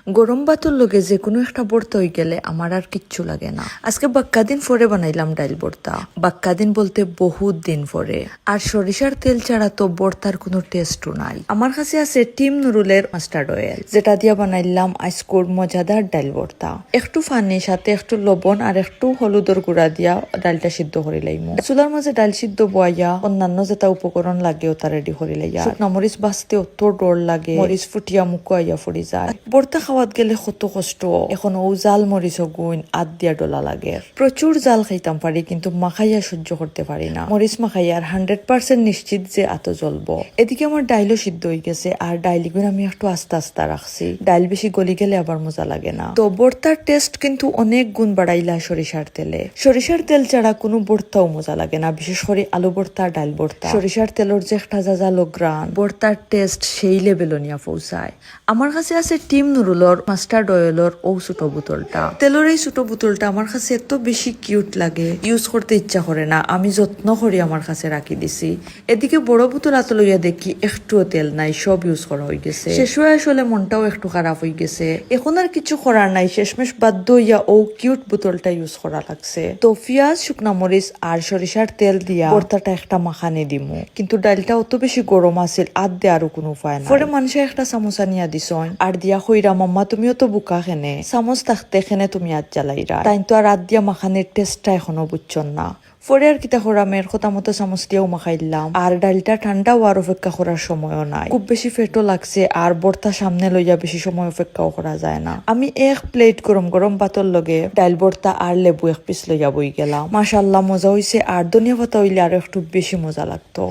গরম ভাতের লগে যে কোনো একটা ভর্তা হয়ে গেলে আমার আর কিচ্ছু লাগে না। আজকে বাক্কা দিন পরে বানাইলাম ডাইল ভর্তা। বাক্কা দিন বলতে বহুত দিন পরে। আর সরিষার তেল ছাড়া তো ভর্তার কোনো টেস্টও নাই। আমার কাছে আছে টিম নুরুলের মাস্টার্ড অয়েল, যেটা দিয়া বানাইলাম আজকুর মজাদার ডাইল ভর্তা। একটু পানি সাথে একটু লবণ আর একটু হলুদের গুঁড়া দিয়া ডালটা সিদ্ধ করে লাইমু। চুলার মাঝে ডাল সিদ্ধ বয়া অন্যান্য যেটা উপকরণ লাগে ওটা রেডি করে লাইয়া। শুকনা মরিচ বাঁচতে অত ডর লাগে, মরিচ ফুটিয়া মুখ আইয়া ফুরি যায়। ভর্তা খাওয়াত গেলে কত কষ্ট। এখন ও জাল মরিচ গুণ আদ দিয়া ডলা লাগে। প্রচুর জাল খাইতাম পারি, কিন্তু মাখাইয়া সহ্য করতে পারি না। মরিচ মাখাইয়া 100% নিশ্চিত যে আতো জ্বলবো। এদিকে আমার ডাইলও সিদ্ধ হয়ে গেছে, আর ডাইলগুলো আমি একটু আস্তে আস্তে রাখছি। ডাইল বেশি গলি গেলে আবার মজা লাগে না। তো ভর্তার টেস্ট কিন্তু অনেক গুণ বাড়াইলা সরিষার তেলে। সরিষার তেল ছাড়া কোনো ভর্তাও মজা লাগে না, বিশেষ করে আলু ভর্তা, ডাইল ভর্তা। সরিষার তেলের যে একটা জাজালো গ্রান, ভর্তার টেস্ট সেই লেভেলও নিয়ে পৌঁছায়। আমার কাছে আছে টিম নুরুলর মাস্টার্ড অয়েলর ও ছোট বোতলটা। তেলের এই ছোট বোতলটা আমার কাছে এত বেশি কিউট লাগে, ইউজ করতে ইচ্ছা করে না। আমি যত্ন করি আমার কাছে রাখি দিছি। এদিকে বড় বোতল আত লইয়া দেখি একটুও তেল নাই, সব ইউজ করা হয়ে গেছে। শেষ হয়ে আসলে মনটাও একটু খারাপ হয়ে গেছে। এখন আর কিছু করার নাই, শেষমেশ বাধ্য হইয়া ও কিউট বোতলটা ইউজ করা লাগছে। তো পেঁয়াজ, শুকনা মরিচ আর সরিষার তেল দিয়া ভর্তাটা একটা মাখানে দিমু, কিন্তু ডালটা অত বেশি গরম আছিল, আদ দিয়ে আরো কোনো উপায় নাই। পরে মানুষে একটা চামচা নিয়া দিছ আর দিয়া কইরা, মাম্মা তুমিও তো বুকা খেনে, চামচ থাকতে খেনে তুমি আদ জ্বালাইরা। তাই তো আর আদ দিয়া মাখানের টেস্টটা এখনো বুঝছন না। পরে আর কিতা করামের কথা মতো চামচ দিয়েও মাখাইলাম। আর ডালটা ঠান্ডা হওয়ার অপেক্ষা করার সময়ও নাই, খুব বেশি ফেটও লাগছে। আর ভর্তা সামনে লইয়া বেশি সময় অপেক্ষাও করা যায় না। আমি এক প্লেট গরম গরম ভাতের লগে ডাইল ভর্তা আর লেবু এক পিস লইয়া বই গেলাম। মাশাআল্লাহ মজা হইছে, আর ধনিয়া পাতা হইলে আরো একটু বেশি মজা লাগতো।